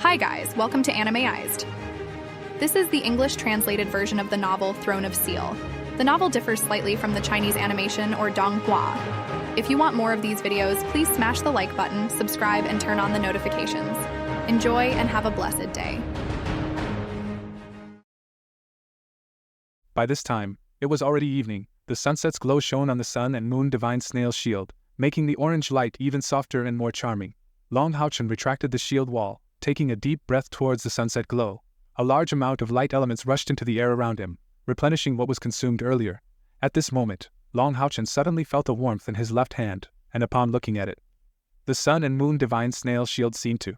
Hi guys, welcome to ANIMEized. This is the English translated version of the novel Throne of Seal. The novel differs slightly from the Chinese animation or donghua. If you want more of these videos, please smash the like button, subscribe, and turn on the notifications. Enjoy and have a blessed day. By this time, it was already evening. The sunset's glow shone on the sun and moon divine snail's shield, making the orange light even softer and more charming. Longhaochen retracted the shield wall, taking a deep breath towards the sunset glow. A large amount of light elements rushed into the air around him, replenishing what was consumed earlier. At this moment, Longhaochen suddenly felt a warmth in his left hand, and upon looking at it, the sun and moon divine snail shield seemed to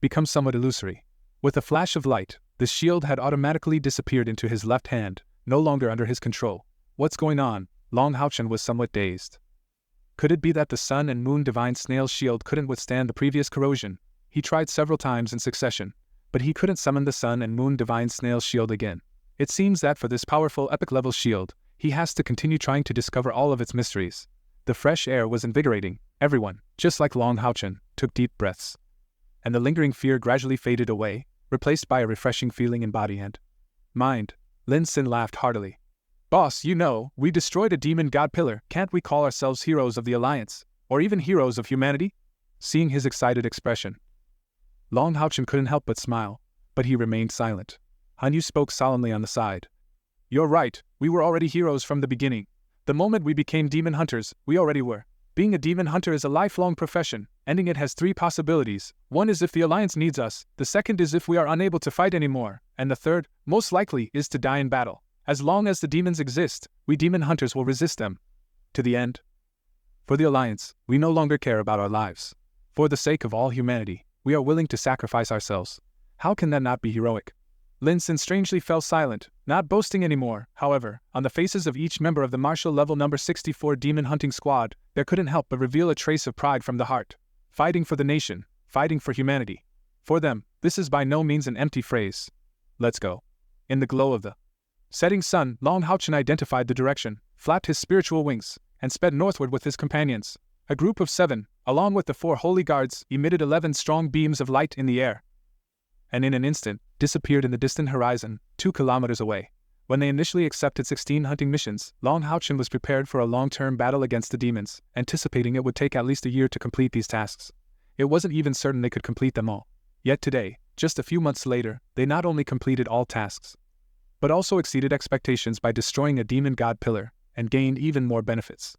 become somewhat illusory. With a flash of light, the shield had automatically disappeared into his left hand, no longer under his control. What's going on? Longhaochen was somewhat dazed. Could it be that the sun and moon divine snail shield couldn't withstand the previous corrosion? He tried several times in succession, but he couldn't summon the sun and moon divine snail shield again. It seems that for this powerful epic-level shield, he has to continue trying to discover all of its mysteries. The fresh air was invigorating. Everyone, just like Longhaochen, took deep breaths. And the lingering fear gradually faded away, replaced by a refreshing feeling in body and mind. Lin Xin laughed heartily. Boss, you know, we destroyed a demon god pillar. Can't we call ourselves heroes of the Alliance? Or even heroes of humanity? Seeing his excited expression, Longhaochen couldn't help but smile, but he remained silent. Han Yu spoke solemnly on the side. You're right, we were already heroes from the beginning. The moment we became demon hunters, we already were. Being a demon hunter is a lifelong profession. Ending it has three possibilities. One is if the Alliance needs us, the second is if we are unable to fight anymore, and the third, most likely, is to die in battle. As long as the demons exist, we demon hunters will resist them. To the end. For the Alliance, we no longer care about our lives. For the sake of all humanity, we are willing to sacrifice ourselves. How can that not be heroic? Lin Xin strangely fell silent, not boasting anymore. However, on the faces of each member of the martial level number 64 demon hunting squad, there couldn't help but reveal a trace of pride from the heart. Fighting for the nation, fighting for humanity. For them, this is by no means an empty phrase. Let's go. In the glow of the setting sun, Longhaochen identified the direction, flapped his spiritual wings, and sped northward with his companions. A group of 7, along with the 4 holy guards, emitted 11 strong beams of light in the air, and in an instant, disappeared in the distant horizon, 2 kilometers away. When they initially accepted 16 hunting missions, Longhaochen was prepared for a long-term battle against the demons, anticipating it would take at least a year to complete these tasks. It wasn't even certain they could complete them all. Yet today, just a few months later, they not only completed all tasks, but also exceeded expectations by destroying a demon god pillar, and gained even more benefits.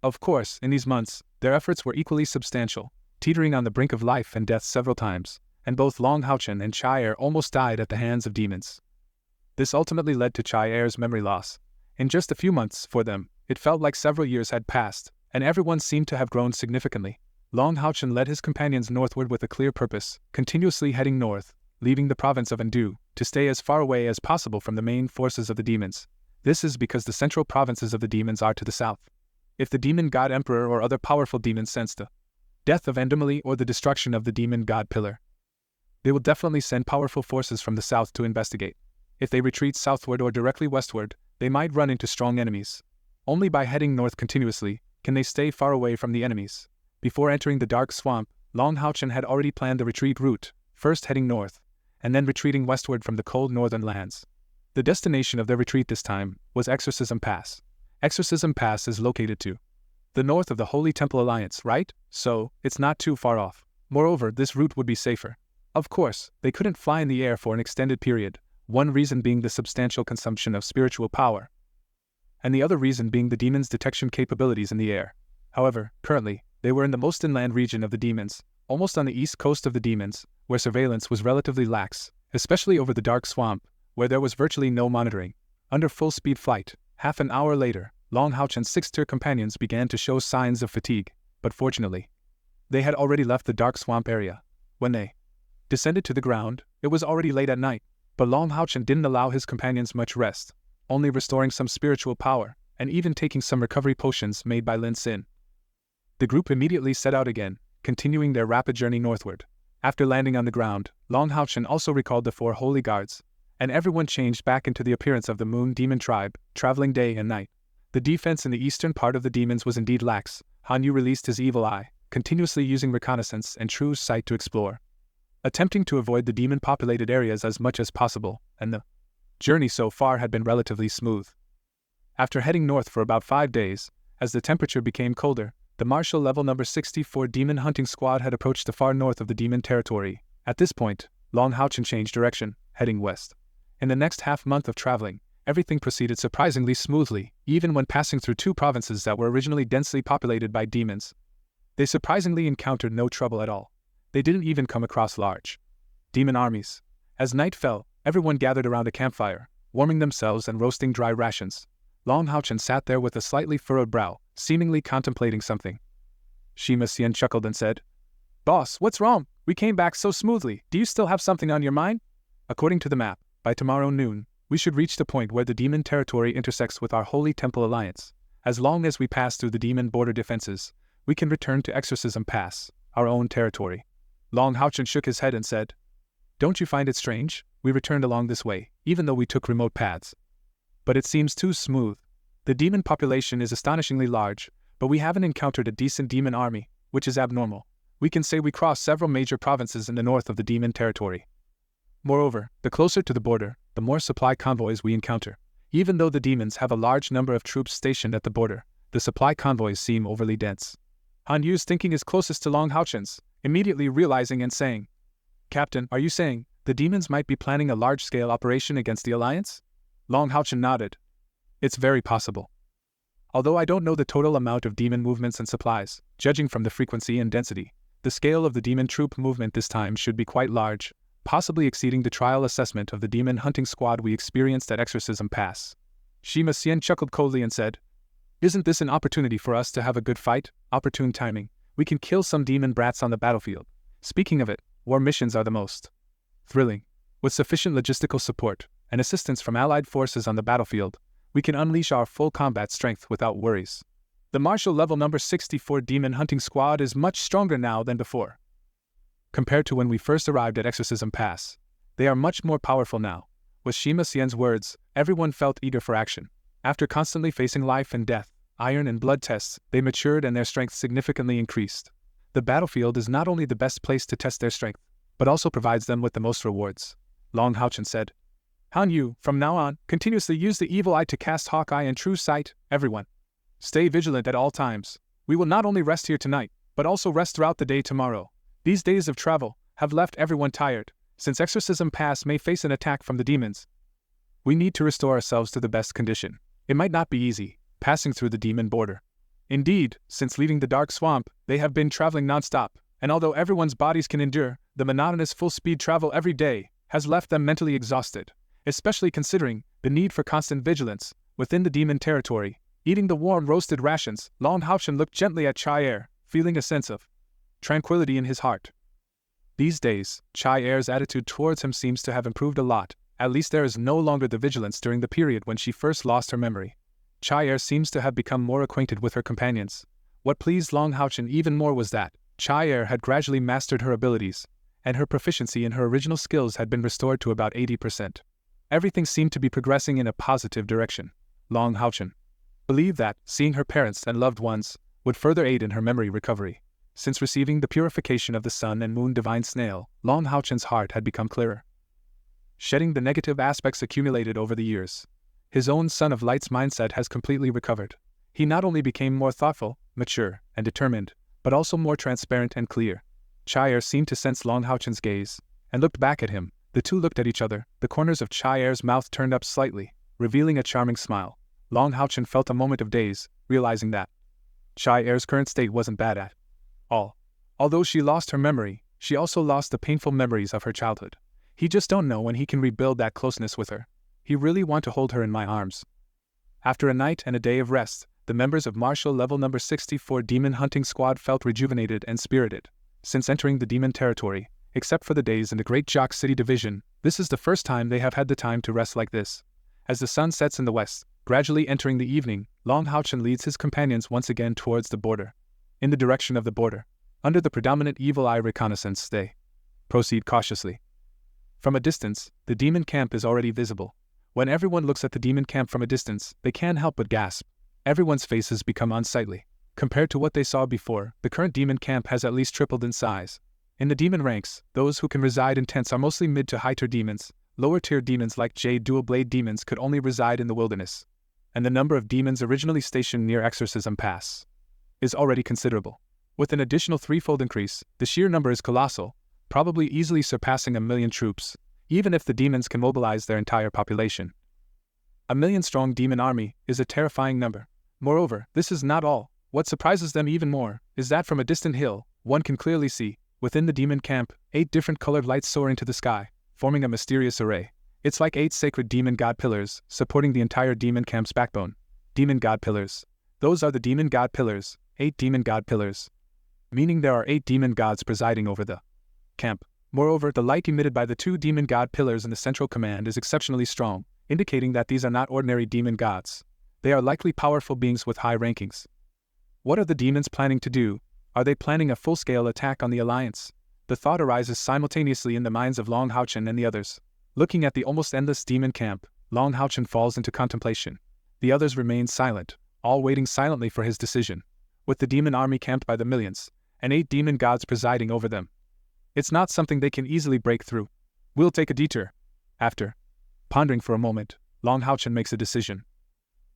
Of course, in these months, their efforts were equally substantial, teetering on the brink of life and death several times, and both Longhaochen and Cai Er almost died at the hands of demons. This ultimately led to Cai Er's memory loss. In just a few months, for them, it felt like several years had passed, and everyone seemed to have grown significantly. Longhaochen led his companions northward with a clear purpose, continuously heading north, leaving the province of Andu, to stay as far away as possible from the main forces of the demons. This is because the central provinces of the demons are to the south. If the demon god emperor or other powerful demons sense the death of Endemoli or the destruction of the demon god pillar, they will definitely send powerful forces from the south to investigate. If they retreat southward or directly westward, they might run into strong enemies. Only by heading north continuously can they stay far away from the enemies. Before entering the dark swamp, Longhaochen had already planned the retreat route, first heading north, and then retreating westward from the cold northern lands. The destination of their retreat this time was Exorcism Pass. Exorcism Pass is located to the north of the Holy Temple Alliance, right? So, it's not too far off. Moreover, this route would be safer. Of course, they couldn't fly in the air for an extended period, one reason being the substantial consumption of spiritual power, and the other reason being the demons' detection capabilities in the air. However, currently, they were in the most inland region of the demons, almost on the east coast of the demons, where surveillance was relatively lax, especially over the dark swamp, where there was virtually no monitoring. Under full-speed flight, half an hour later, Longhaochen's 6-tier companions began to show signs of fatigue, but fortunately, they had already left the dark swamp area. When they descended to the ground, it was already late at night, but Longhaochen didn't allow his companions much rest, only restoring some spiritual power, and even taking some recovery potions made by Lin Xin. The group immediately set out again, continuing their rapid journey northward. After landing on the ground, Longhaochen also recalled the 4 holy guards, and everyone changed back into the appearance of the moon demon tribe, traveling day and night. The defense in the eastern part of the demons was indeed lax. Han Yu released his evil eye, continuously using reconnaissance and true sight to explore. attempting to avoid the demon-populated areas as much as possible, and the journey so far had been relatively smooth. After heading north for about 5 days, as the temperature became colder, the Martial Level Number 64 Demon Hunting Squad had approached the far north of the demon territory. At this point, longhaochen changed direction, heading west. In the next half-month of traveling, everything proceeded surprisingly smoothly, even when passing through 2 provinces that were originally densely populated by demons. They surprisingly encountered no trouble at all. They didn't even come across large demon armies. As night fell, everyone gathered around a campfire, warming themselves and roasting dry rations. Longhaochen sat there with a slightly furrowed brow, seemingly contemplating something. Shima Xian chuckled and said, "Boss, what's wrong? We came back so smoothly. Do you still have something on your mind?" According to the map, by tomorrow noon, we should reach the point where the demon territory intersects with our Holy Temple Alliance. As long as we pass through the demon border defenses, we can return to Exorcism Pass, our own territory. Longhaochen shook his head and said, "Don't you find it strange? We returned along this way, even though we took remote paths. But it seems too smooth. The demon population is astonishingly large, but we haven't encountered a decent demon army, which is abnormal. We can say we crossed several major provinces in the north of the demon territory. Moreover, the closer to the border, the more supply convoys we encounter. Even though the demons have a large number of troops stationed at the border, the supply convoys seem overly dense." Han Yu's thinking is closest to Longhaochen's, immediately realizing and saying, "Captain, are you saying the demons might be planning a large-scale operation against the Alliance?" Longhaochen nodded. "It's very possible. Although I don't know the total amount of demon movements and supplies, judging from the frequency and density, the scale of the demon troop movement this time should be quite large, possibly exceeding the trial assessment of the demon hunting squad we experienced at Exorcism Pass." Shima Xian chuckled coldly and said, "Isn't this an opportunity for us to have a good fight? Opportune timing. We can kill some demon brats on the battlefield. Speaking of it, war missions are the most thrilling. With sufficient logistical support and assistance from allied forces on the battlefield, we can unleash our full combat strength without worries. The Martial Level Number 64 Demon Hunting Squad is much stronger now than before. Compared to when we first arrived at Exorcism Pass, they are much more powerful now." With Shima Xian's words, everyone felt eager for action. After constantly facing life and death, iron and blood tests, they matured and their strength significantly increased. The battlefield is not only the best place to test their strength, but also provides them with the most rewards. Longhaochen said, "Han Yu, from now on, continuously use the evil eye to cast Hawkeye and True Sight, everyone. Stay vigilant at all times. We will not only rest here tonight, but also rest throughout the day tomorrow. These days of travel have left everyone tired, since Exorcism Pass may face an attack from the demons. We need to restore ourselves to the best condition. It might not be easy, passing through the demon border. Indeed, since leaving the dark swamp, they have been traveling non-stop, and although everyone's bodies can endure, the monotonous full-speed travel every day has left them mentally exhausted, especially considering the need for constant vigilance within the demon territory. Eating the warm roasted rations, Longhaochen looked gently at Cai Er, feeling a sense of tranquility in his heart. These days, Cai Er's attitude towards him seems to have improved a lot. At least there is no longer the vigilance during the period when she first lost her memory. Cai Er seems to have become more acquainted with her companions. What pleased Longhaochen even more was that Cai Er had gradually mastered her abilities, and her proficiency in her original skills had been restored to about 80%. Everything seemed to be progressing in a positive direction. Longhaochen believed that seeing her parents and loved ones would further aid in her memory recovery. Since receiving the purification of the sun and moon divine snail, Longhaochen's heart had become clearer, shedding the negative aspects accumulated over the years. His own Son of Light's mindset has completely recovered. He not only became more thoughtful, mature, and determined, but also more transparent and clear. Cai Er seemed to sense Longhaochen's gaze, and looked back at him. The two looked at each other. The corners of Cai Er's mouth turned up slightly, revealing a charming smile. Longhaochen felt a moment of daze, realizing that Cai Er's current state wasn't bad at all. Although she lost her memory, she also lost the painful memories of her childhood. He just don't know when he can rebuild that closeness with her. He really want to hold her in my arms. After a night and a day of rest, the members of Martial Level Number 64 Demon Hunting Squad felt rejuvenated and spirited. Since entering the demon territory, except for the days in the Great Jock City Division, this is the first time they have had the time to rest like this. As the sun sets in the west, gradually entering the evening, Longhaochen leads his companions once again towards the border. In the direction of the border, under the predominant evil eye reconnaissance, they proceed cautiously. From a distance, the demon camp is already visible. When everyone looks at the demon camp from a distance, they can't help but gasp. Everyone's faces become unsightly. Compared to what they saw before, the current demon camp has at least tripled in size. In the demon ranks, those who can reside in tents are mostly mid to high-tier demons. Lower-tier demons like Jade dual-blade demons could only reside in the wilderness. And the number of demons originally stationed near Exorcism Pass is already considerable. With an additional threefold increase, the sheer number is colossal, probably easily surpassing 1 million troops, even if the demons can mobilize their entire population. 1 million-strong demon army is a terrifying number. Moreover, this is not all. What surprises them even more is that from a distant hill, one can clearly see, within the demon camp, 8 different colored lights soar into the sky, forming a mysterious array. It's like 8 sacred demon god pillars, supporting the entire demon camp's backbone. Demon god pillars. Those are the demon god pillars, 8 demon god pillars. Meaning there are 8 demon gods presiding over the camp. Moreover, the light emitted by the 2 demon god pillars in the central command is exceptionally strong, indicating that these are not ordinary demon gods. They are likely powerful beings with high rankings. What are the demons planning to do? Are they planning a full-scale attack on the Alliance? The thought arises simultaneously in the minds of longhaochen and the others. Looking at the almost endless demon camp, longhaochen falls into contemplation. The others remain silent, all waiting silently for his decision. With the demon army camped by the millions, and 8 demon gods presiding over them, it's not something they can easily break through. We'll take a detour. After pondering for a moment, longhaochen makes a decision.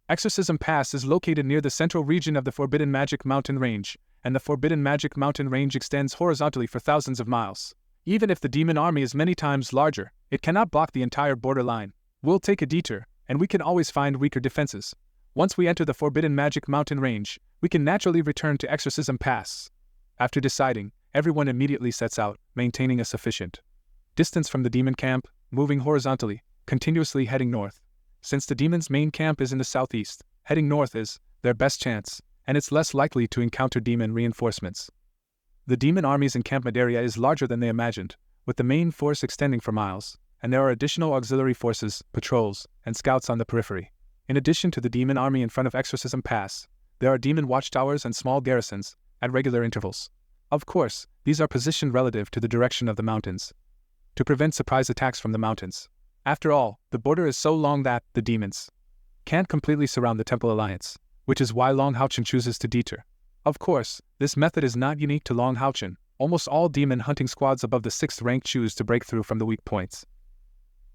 Exorcism Pass is located near the central region of the Forbidden Magic Mountain Range, and the Forbidden Magic Mountain Range extends horizontally for thousands of miles. Even if the demon army is many times larger, it cannot block the entire borderline. We'll take a detour, and we can always find weaker defenses. Once we enter the Forbidden Magic Mountain Range, we can naturally return to Exorcism Pass. After deciding, everyone immediately sets out, maintaining a sufficient distance from the demon camp, moving horizontally, continuously heading north. Since the demon's main camp is in the southeast, heading north is their best chance, and it's less likely to encounter demon reinforcements. The demon army's encampment area is larger than they imagined, with the main force extending for miles, and there are additional auxiliary forces, patrols, and scouts on the periphery. In addition to the demon army in front of Exorcism Pass, there are demon watchtowers and small garrisons, at regular intervals. Of course, these are positioned relative to the direction of the mountains, to prevent surprise attacks from the mountains. After all, the border is so long that the demons can't completely surround the Temple Alliance, which is why longhaochen chooses to detour. Of course, this method is not unique to longhaochen. Almost all demon hunting squads above the 6th rank choose to break through from the weak points,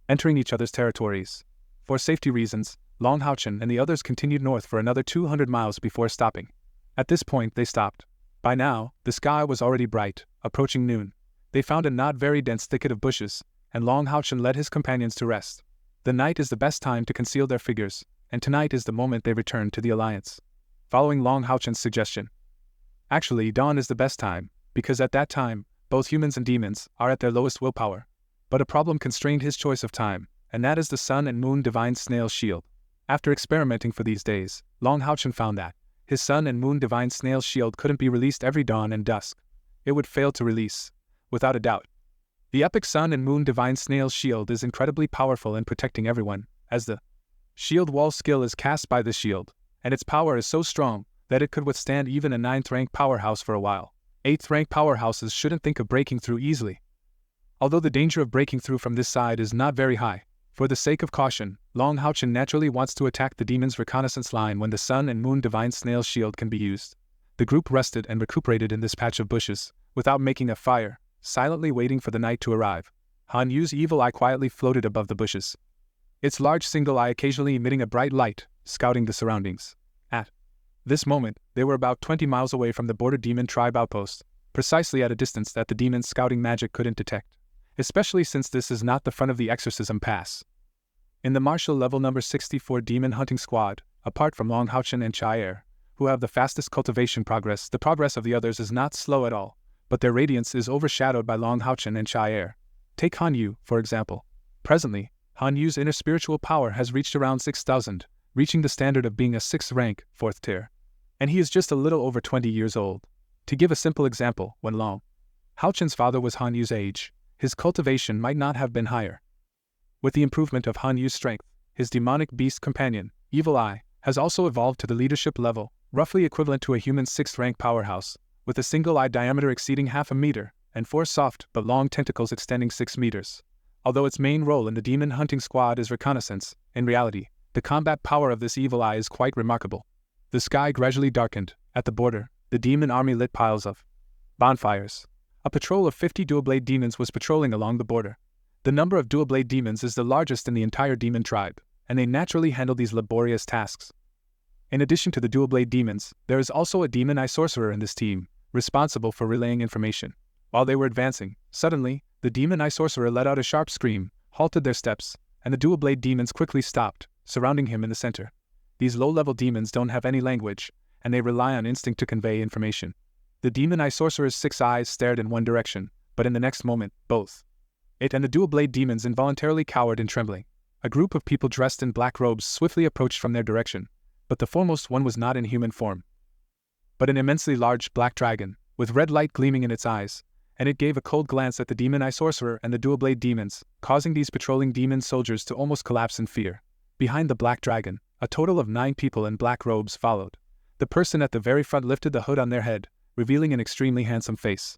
entering each other's territories. For safety reasons, longhaochen and the others continued north for another 200 miles before stopping. At this point, they stopped. By now, the sky was already bright, approaching noon. They found a not very dense thicket of bushes, and longhaochen led his companions to rest. The night is the best time to conceal their figures, and tonight is the moment they return to the Alliance. Following longhaochen's suggestion. Actually, dawn is the best time, because at that time, both humans and demons are at their lowest willpower. But a problem constrained his choice of time, and that is the sun and moon divine snail shield. After experimenting for these days, longhaochen found that his sun and moon divine snail shield couldn't be released every dawn and dusk. It would fail to release, without a doubt. The epic sun and moon divine snail shield is incredibly powerful in protecting everyone, as the shield wall skill is cast by the shield, and its power is so strong that it could withstand even a 9th rank powerhouse for a while. 8th rank powerhouses shouldn't think of breaking through easily. Although the danger of breaking through from this side is not very high, for the sake of caution, longhaochen naturally wants to attack the demon's reconnaissance line when the sun and moon divine snail shield can be used. The group rested and recuperated in this patch of bushes, without making a fire, silently waiting for the night to arrive. Han Yu's evil eye quietly floated above the bushes, its large single eye occasionally emitting a bright light, scouting the surroundings. At this moment, they were about 20 miles away from the border demon tribe outpost, precisely at a distance that the demon's scouting magic couldn't detect, especially since this is not the front of the Exorcism Pass. In the martial level number 64 demon hunting squad, apart from longhaochen and Cai Er, who have the fastest cultivation progress, the progress of the others is not slow at all, but their radiance is overshadowed by longhaochen and Cai Er. Take Han Yu, for example. Presently, Han Yu's inner spiritual power has reached around 6,000, reaching the standard of being a 6th rank, 4th tier. And he is just a little over 20 years old. To give a simple example, when longhaochen's father was Han Yu's age, his cultivation might not have been higher. With the improvement of Han Yu's strength, his demonic beast companion, Evil Eye, has also evolved to the leadership level, roughly equivalent to a human 6th rank powerhouse, with a single eye diameter exceeding half a meter, and 4 soft but long tentacles extending 6 meters. Although its main role in the demon hunting squad is reconnaissance, in reality, the combat power of this Evil Eye is quite remarkable. The sky gradually darkened. At the border, the demon army lit piles of bonfires. A patrol of 50 dual-blade demons was patrolling along the border. The number of dual-blade demons is the largest in the entire demon tribe, and they naturally handle these laborious tasks. In addition to the dual-blade demons, there is also a demon-eye sorcerer in this team, responsible for relaying information. While they were advancing, suddenly, the demon-eye sorcerer let out a sharp scream, halted their steps, and the dual-blade demons quickly stopped, surrounding him in the center. These low-level demons don't have any language, and they rely on instinct to convey information. The demon-eye sorcerer's 6 eyes stared in one direction, but in the next moment, both it and the dual-blade demons involuntarily cowered in trembling. A group of people dressed in black robes swiftly approached from their direction, but the foremost one was not in human form, but an immensely large black dragon, with red light gleaming in its eyes, and it gave a cold glance at the demon-eye sorcerer and the dual-blade demons, causing these patrolling demon soldiers to almost collapse in fear. Behind the black dragon, a total of 9 people in black robes followed. The person at the very front lifted the hood on their head, revealing an extremely handsome face.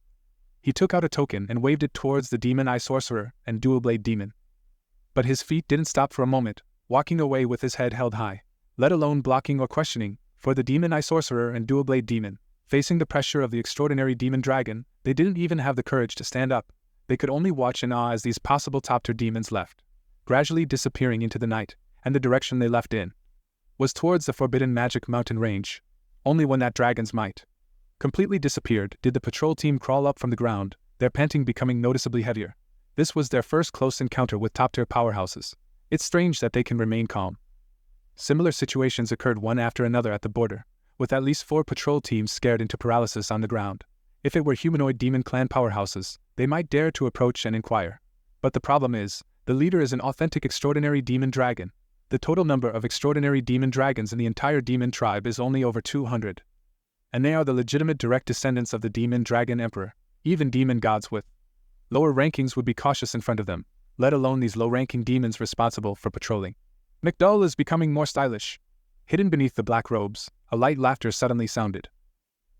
He took out a token and waved it towards the demon-eye sorcerer and dual-blade demon. But his feet didn't stop for a moment, walking away with his head held high, let alone blocking or questioning, for the demon-eye sorcerer and dual-blade demon. Facing the pressure of the extraordinary demon dragon, they didn't even have the courage to stand up. They could only watch in awe as these possible top-tier demons left, gradually disappearing into the night, and the direction they left in was towards the forbidden magic mountain range. Only when that dragon's might completely disappeared did the patrol team crawl up from the ground, their panting becoming noticeably heavier. This was their first close encounter with top-tier powerhouses. It's strange that they can remain calm. Similar situations occurred one after another at the border, with at least 4 patrol teams scared into paralysis on the ground. If it were humanoid demon clan powerhouses, they might dare to approach and inquire. But the problem is, the leader is an authentic extraordinary demon dragon. The total number of extraordinary demon dragons in the entire demon tribe is only over 200. And they are the legitimate direct descendants of the demon dragon emperor. Even demon gods with lower rankings would be cautious in front of them, let alone these low-ranking demons responsible for patrolling. McDull is becoming more stylish. Hidden beneath the black robes, a light laughter suddenly sounded.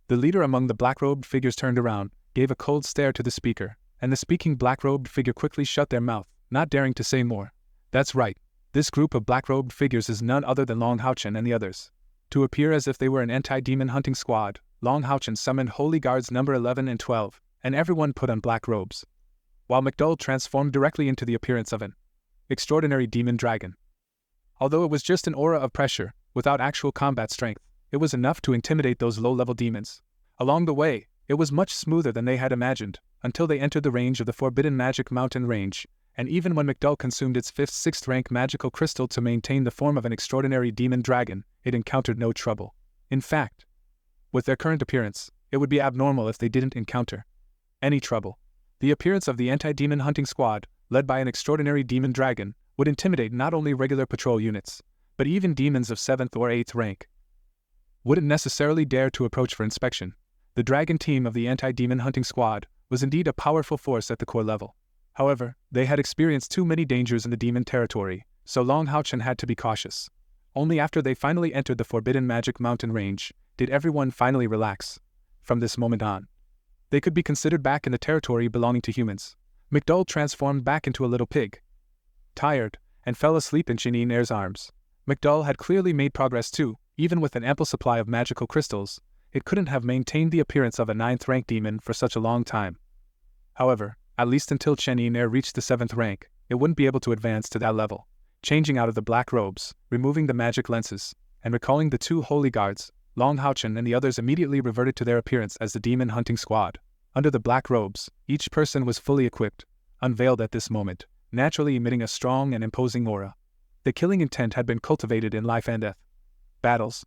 The leader among the black-robed figures turned around, gave a cold stare to the speaker, and the speaking black-robed figure quickly shut their mouth, not daring to say more. That's right. This group of black-robed figures is none other than longhaochen and the others. To appear as if they were an anti-demon hunting squad, longhaochen summoned Holy Guards number 11 and 12, and everyone put on black robes, while McDull transformed directly into the appearance of an extraordinary demon dragon. Although it was just an aura of pressure, without actual combat strength, it was enough to intimidate those low-level demons. Along the way, it was much smoother than they had imagined, until they entered the range of the Forbidden Magic Mountain range, and even when McDull consumed its 5th, 6th rank magical crystal to maintain the form of an extraordinary demon dragon, it encountered no trouble. In fact, with their current appearance, it would be abnormal if they didn't encounter any trouble. The appearance of the anti-demon hunting squad, led by an extraordinary demon dragon, would intimidate not only regular patrol units, but even demons of 7th or 8th rank wouldn't necessarily dare to approach for inspection. The dragon team of the anti-demon hunting squad was indeed a powerful force at the core level. However, they had experienced too many dangers in the demon territory, so longhaochen had to be cautious. Only after they finally entered the Forbidden Magic Mountain range did everyone finally relax. From this moment on, they could be considered back in the territory belonging to humans. McDull transformed back into a little pig, tired, and fell asleep in Cai Er's arms. McDull had clearly made progress too. Even with an ample supply of magical crystals, it couldn't have maintained the appearance of a 9th rank demon for such a long time. However, at least until Cai Er reached the 7th rank, it wouldn't be able to advance to that level. Changing out of the black robes, removing the magic lenses, and recalling the 2 holy guards, longhaochen and the others immediately reverted to their appearance as the demon hunting squad. Under the black robes, each person was fully equipped, unveiled at this moment, naturally emitting a strong and imposing aura. The killing intent had been cultivated in life and death battles.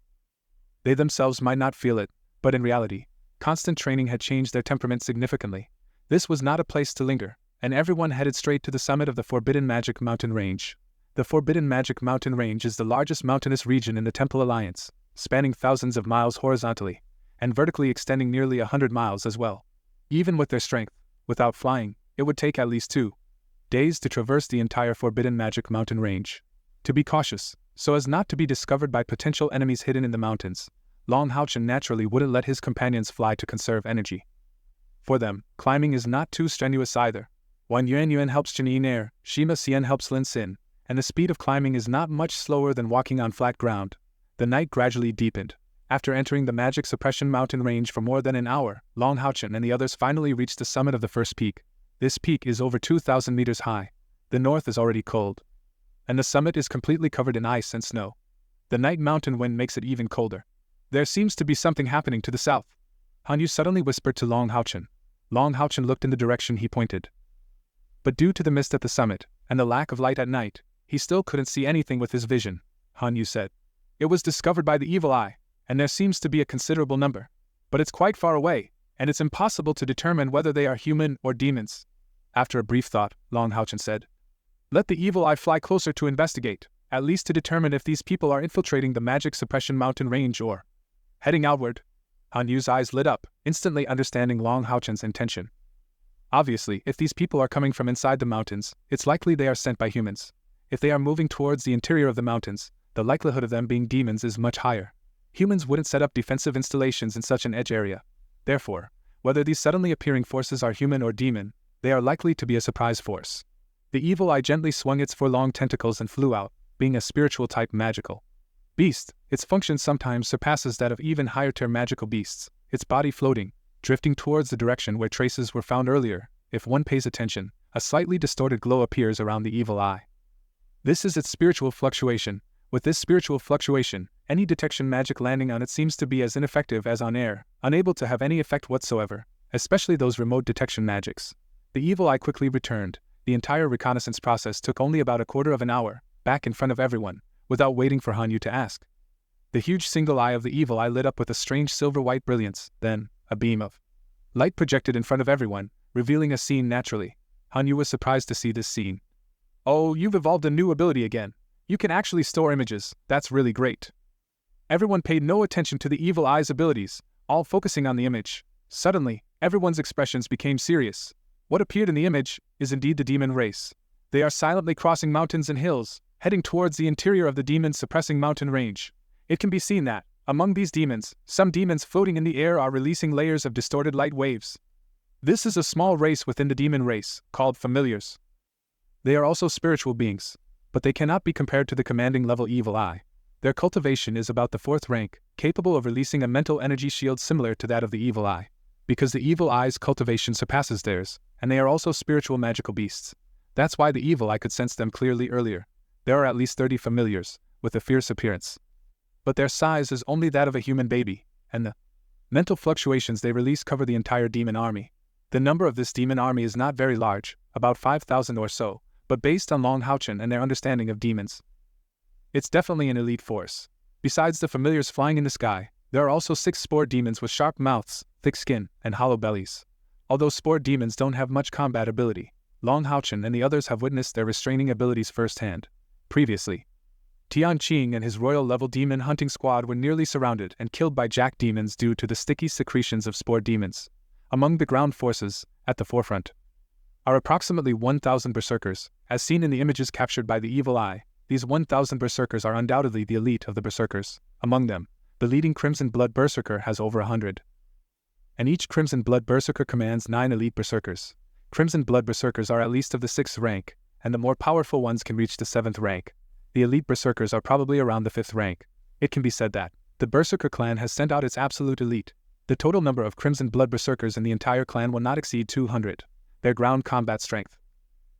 They themselves might not feel it, but in reality, constant training had changed their temperament significantly. This was not a place to linger, and everyone headed straight to the summit of the Forbidden Magic Mountain range. The Forbidden Magic Mountain range is the largest mountainous region in the Temple Alliance, spanning thousands of miles horizontally, and vertically extending nearly 100 miles as well. Even with their strength, without flying, it would take at least 2 days to traverse the entire Forbidden Magic Mountain range. To be cautious, so as not to be discovered by potential enemies hidden in the mountains, longhaochen naturally wouldn't let his companions fly to conserve energy. For them, climbing is not too strenuous either. When Yuan helps Cai Er, Shima Xian helps Lin Xin, and the speed of climbing is not much slower than walking on flat ground. The night gradually deepened. After entering the magic suppression mountain range for more than an hour, Longhaochen and the others finally reached the summit of the first peak. This peak is over 2,000 meters high. The north is already cold, and the summit is completely covered in ice and snow. The night mountain wind makes it even colder. There seems to be something happening to the south, Han Yu suddenly whispered to Longhaochen. Longhaochen looked in the direction he pointed. But due to the mist at the summit, and the lack of light at night, he still couldn't see anything with his vision, Han Yu said. It was discovered by the evil eye, and there seems to be a considerable number. But it's quite far away, and it's impossible to determine whether they are human or demons. After a brief thought, Longhaochen said, "Let the evil eye fly closer to investigate, at least to determine if these people are infiltrating the magic suppression mountain range or heading outward." Han Yu's eyes lit up, instantly understanding Longhaochen's intention. Obviously, if these people are coming from inside the mountains, it's likely they are sent by humans. If they are moving towards the interior of the mountains, the likelihood of them being demons is much higher. Humans wouldn't set up defensive installations in such an edge area. Therefore, whether these suddenly appearing forces are human or demon, they are likely to be a surprise force. The evil eye gently swung its 4 long tentacles and flew out, being a spiritual type magical beast. Its function sometimes surpasses that of even higher tier magical beasts, its body floating, drifting towards the direction where traces were found earlier. If one pays attention, a slightly distorted glow appears around the evil eye. This is its spiritual fluctuation. With this spiritual fluctuation, any detection magic landing on it seems to be as ineffective as on air, unable to have any effect whatsoever, especially those remote detection magics. The evil eye quickly returned. The entire reconnaissance process took only about a quarter of an hour, back in front of everyone, without waiting for Han Yu to ask. The huge single eye of the evil eye lit up with a strange silver-white brilliance, then, a beam of light projected in front of everyone, revealing a scene naturally. Han Yu was surprised to see this scene. "Oh, you've evolved a new ability again. You can actually store images, that's really great." Everyone paid no attention to the evil eye's abilities, all focusing on the image. Suddenly, everyone's expressions became serious. What appeared in the image is indeed the demon race. They are silently crossing mountains and hills, heading towards the interior of the demon-suppressing mountain range. It can be seen that, among these demons, some demons floating in the air are releasing layers of distorted light waves. This is a small race within the demon race, called familiars. They are also spiritual beings, but they cannot be compared to the commanding level evil eye. Their cultivation is about the 4th rank, capable of releasing a mental energy shield similar to that of the evil eye. Because the evil eye's cultivation surpasses theirs, and they are also spiritual magical beasts. That's why the evil eye could sense them clearly earlier. There are at least 30 familiars, with a fierce appearance. But their size is only that of a human baby, and the mental fluctuations they release cover the entire demon army. The number of this demon army is not very large, about 5,000 or so, but based on Longhaochen and their understanding of demons, it's definitely an elite force. Besides the familiars flying in the sky, there are also 6 spore demons with sharp mouths, thick skin, and hollow bellies. Although spore demons don't have much combat ability, Longhaochen and the others have witnessed their restraining abilities firsthand. Previously, Tianqing and his royal-level demon hunting squad were nearly surrounded and killed by jack demons due to the sticky secretions of spore demons. Among the ground forces, at the forefront, are approximately 1,000 berserkers, as seen in the images captured by the evil eye. These 1,000 berserkers are undoubtedly the elite of the berserkers. Among them, the leading Crimson Blood Berserker has over 100. And each Crimson Blood Berserker commands 9 elite berserkers. Crimson Blood Berserkers are at least of the 6th rank, and the more powerful ones can reach the 7th rank. The elite berserkers are probably around the 5th rank. It can be said that the Berserker clan has sent out its absolute elite. The total number of Crimson Blood Berserkers in the entire clan will not exceed 200. Their ground combat strength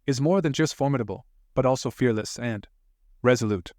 is more than just formidable, but also fearless and resolute.